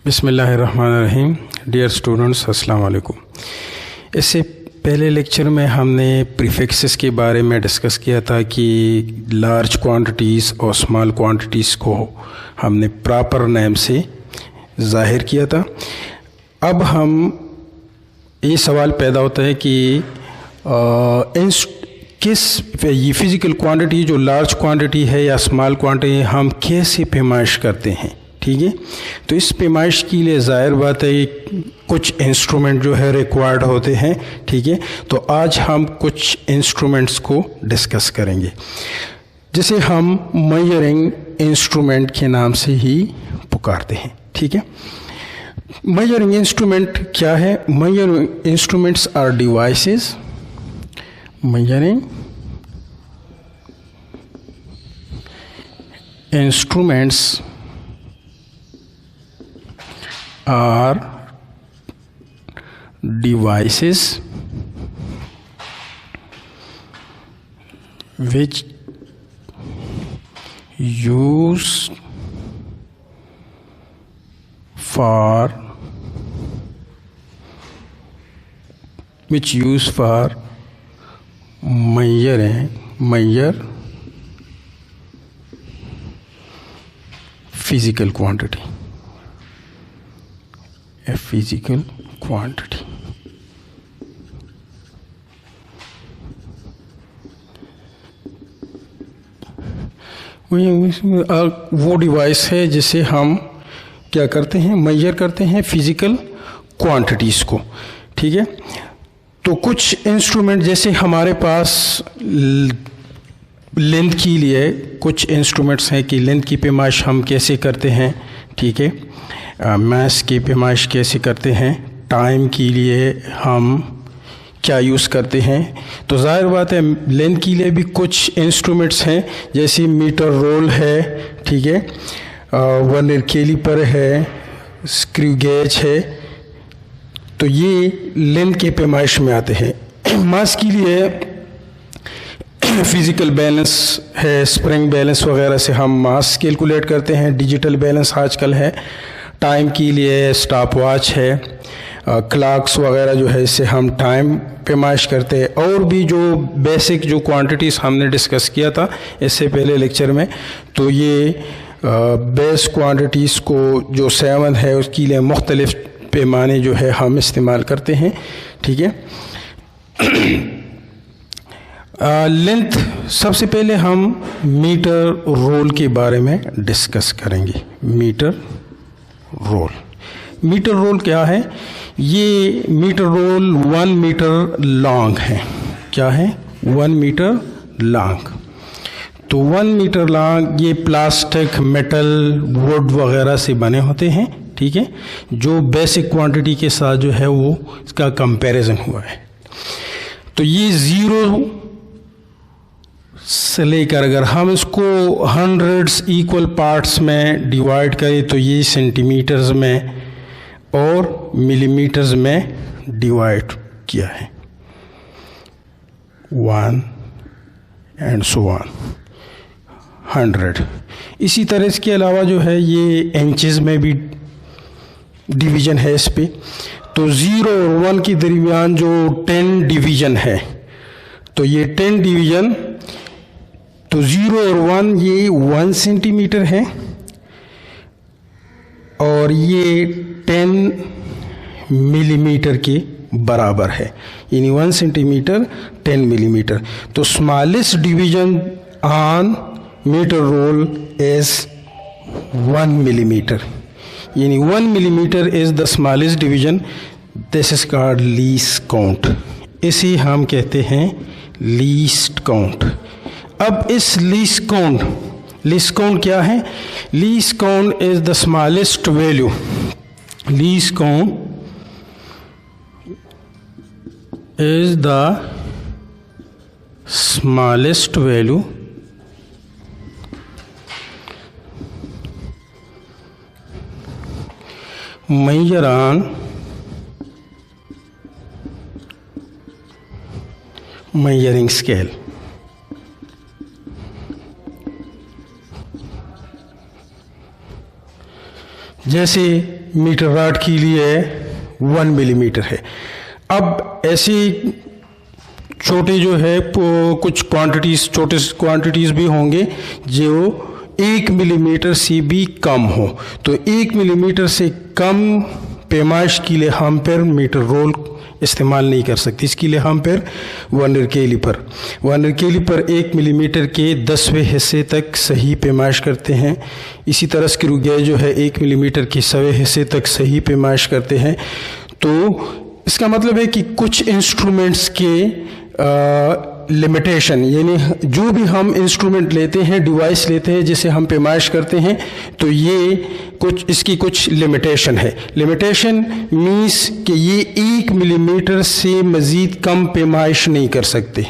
बिस्मिल्लाहिर्रहमानिर्रहीम। Dear students, अस्सलाम वालेकुम। इससे पहले लेक्चर में हमने प्रीफिक्सेस के बारे में डिस्कस किया था कि लार्ज क्वांटिटीज़ और स्मॉल क्वांटिटीज़ को हमने प्रॉपर नेम से ज़ाहिर किया था। अब हम ये सवाल पैदा होता है कि ये फ़िज़िकल क्वांटिटी जो लार्ज क्वांटिटी है या स्मॉल क्वांटिटी हम कैसे पैमाइश करते हैं। ठीक है, तो इस पैमाइश के लिए ज़ाहिर बात है कुछ इंस्ट्रूमेंट जो है रिक्वायर्ड होते हैं। ठीक है, तो आज हम कुछ इंस्ट्रूमेंट्स को डिस्कस करेंगे जिसे हम मेजरिंग इंस्ट्रूमेंट के नाम से ही पुकारते हैं। ठीक है, मेजरिंग इंस्ट्रूमेंट क्या है? Measuring instruments are devices measuring instruments are devices which use for measure physical quantity, a physical quantity। वो डिवाइस है जिसे हम क्या करते हैं, मेजर करते हैं फिजिकल क्वांटिटीज़ को। ठीक है, तो कुछ इंस्ट्रूमेंट जैसे हमारे पास लेंथ के लिए कुछ इंस्ट्रूमेंट्स हैं कि लेंथ की पैमाइश हम कैसे करते हैं। ठीक है, मास की पैमाइश कैसे करते हैं, टाइम के लिए हम क्या यूज़ करते हैं। तो ज़ाहिर बात है लेंथ के लिए भी कुछ इंस्ट्रूमेंट्स हैं जैसे मीटर रोल है। ठीक है, वर्नियर कैलिपर है, स्क्रू गेज है। तो ये लेंथ के पैमाइश में आते हैं। मास के लिए फिज़िकल बैलेंस है, स्प्रिंग बैलेंस वगैरह से हम मास कैलकुलेट करते हैं। डिजिटल बैलेंस आजकल है। टाइम के लिए स्टॉप वॉच है, क्लॉक्स वगैरह जो है इससे हम टाइम पैमाइश करते हैं। और भी जो बेसिक जो क्वांटिटीज़ हमने डिस्कस किया था इससे पहले लेक्चर में, तो ये बेस क्वांटिटीज़ को जो 7 है उसके लिए मुख्तलिफ पैमाने जो है हम इस्तेमाल करते हैं। ठीक है, लेंथ सबसे पहले हम मीटर रोल के बारे में डिस्कस करेंगे। मीटर रोल क्या है? ये मीटर रोल 1 मीटर लॉन्ग है। क्या है? 1 मीटर लॉन्ग। तो 1 मीटर लॉन्ग ये प्लास्टिक, मेटल, वुड वगैरह से बने होते हैं। ठीक है, जो बेसिक क्वांटिटी के साथ जो है वो इसका कंपैरिजन हुआ है। तो ये 0 से लेकर अगर हम इसको 100 इक्वल पार्ट्स में डिवाइड करें तो ये सेंटीमीटर्स में और मिलीमीटर्स में डिवाइड किया है। 1 एंड सो ऑन 100। इसी तरह इसके अलावा जो है ये इंचेस में भी डिवीज़न है इस पे। तो 0 और 1 के दरमियान जो 10 डिवीज़न है, तो ये 10 डिवीज़न, तो 0 और 1 ये 1 सेंटीमीटर है और ये 10 मिलीमीटर के बराबर है, यानी 1 सेंटीमीटर 10 मिलीमीटर। तो smallest division on metre rule is 1 millimetre, यानी 1 millimetre is the smallest division. This is called least count. इसे हम कहते हैं लीस्ट काउंट। अब इस लीस्ट काउंट क्या है? Least count is the smallest value. Least count is the smallest value measure on measuring scale। जैसे मीटर रॉड के लिए 1 मिलीमीटर है। अब ऐसी छोटे जो है कुछ क्वांटिटीज़, छोटे क्वांटिटीज़ भी होंगे जो 1 मिलीमीटर से भी कम हो। तो 1 मिलीमीटर से कम पैमाइश के लिए हम फिर मीटर रोल इस्तेमाल नहीं कर सकते। इसके लिए हम फिर वर्नियर कैलिपर 1 मिलीमीटर के 10वें हिस्से तक सही पैमाइश करते हैं। इसी तरह स्क्रू गेज जो है 1 मिलीमीटर के 100वें हिस्से तक सही पैमाइश करते हैं। तो इसका मतलब है कि कुछ इंस्ट्रूमेंट्स के लिमिटेशन, यानी जो भी हम इंस्ट्रूमेंट लेते हैं, डिवाइस लेते हैं जिसे हम पैमाइश करते हैं, तो ये इसकी कुछ लिमिटेशन है। लिमिटेशन मीन्स कि ये 1 मिलीमीटर से मज़ीद कम पैमाइश नहीं कर सकते,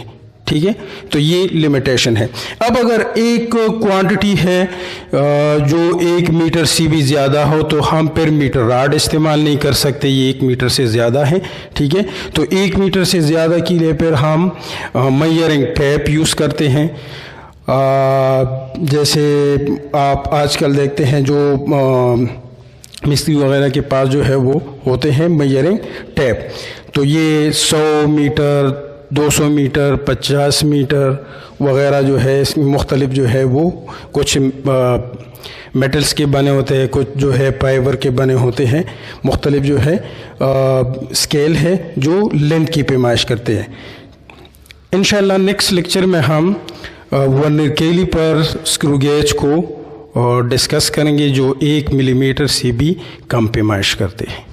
ठीक है। तो ये लिमिटेशन है। अब अगर एक क्वांटिटी है जो 1 मीटर से भी ज़्यादा हो तो हम फिर मीटर रॉड इस्तेमाल नहीं कर सकते, ये 1 मीटर से ज़्यादा है, ठीक है। तो 1 मीटर से ज़्यादा के लिए फिर हम मेजरिंग टेप यूज़ करते हैं। जैसे आप आजकल देखते हैं जो मिस्त्री वगैरह के पास जो है वो होते हैं मेजरिंग टेप। तो ये 100 मीटर, 200 मीटर, 50 मीटर वगैरह जो है, इसमें मुख्तलिफ जो है वो कुछ मेटल्स के बने होते हैं, कुछ जो है फाइबर के बने होते हैं। मुख्तलिफ जो है स्केल है जो लेंथ की पैमाइश करते हैं। इंशाल्लाह नेक्स्ट लेक्चर में हम वर्नियर कैलिपर स्क्रू गेज को डिस्कस करेंगे जो 1 मिलीमीटर से भी कम पैमाइश करते हैं।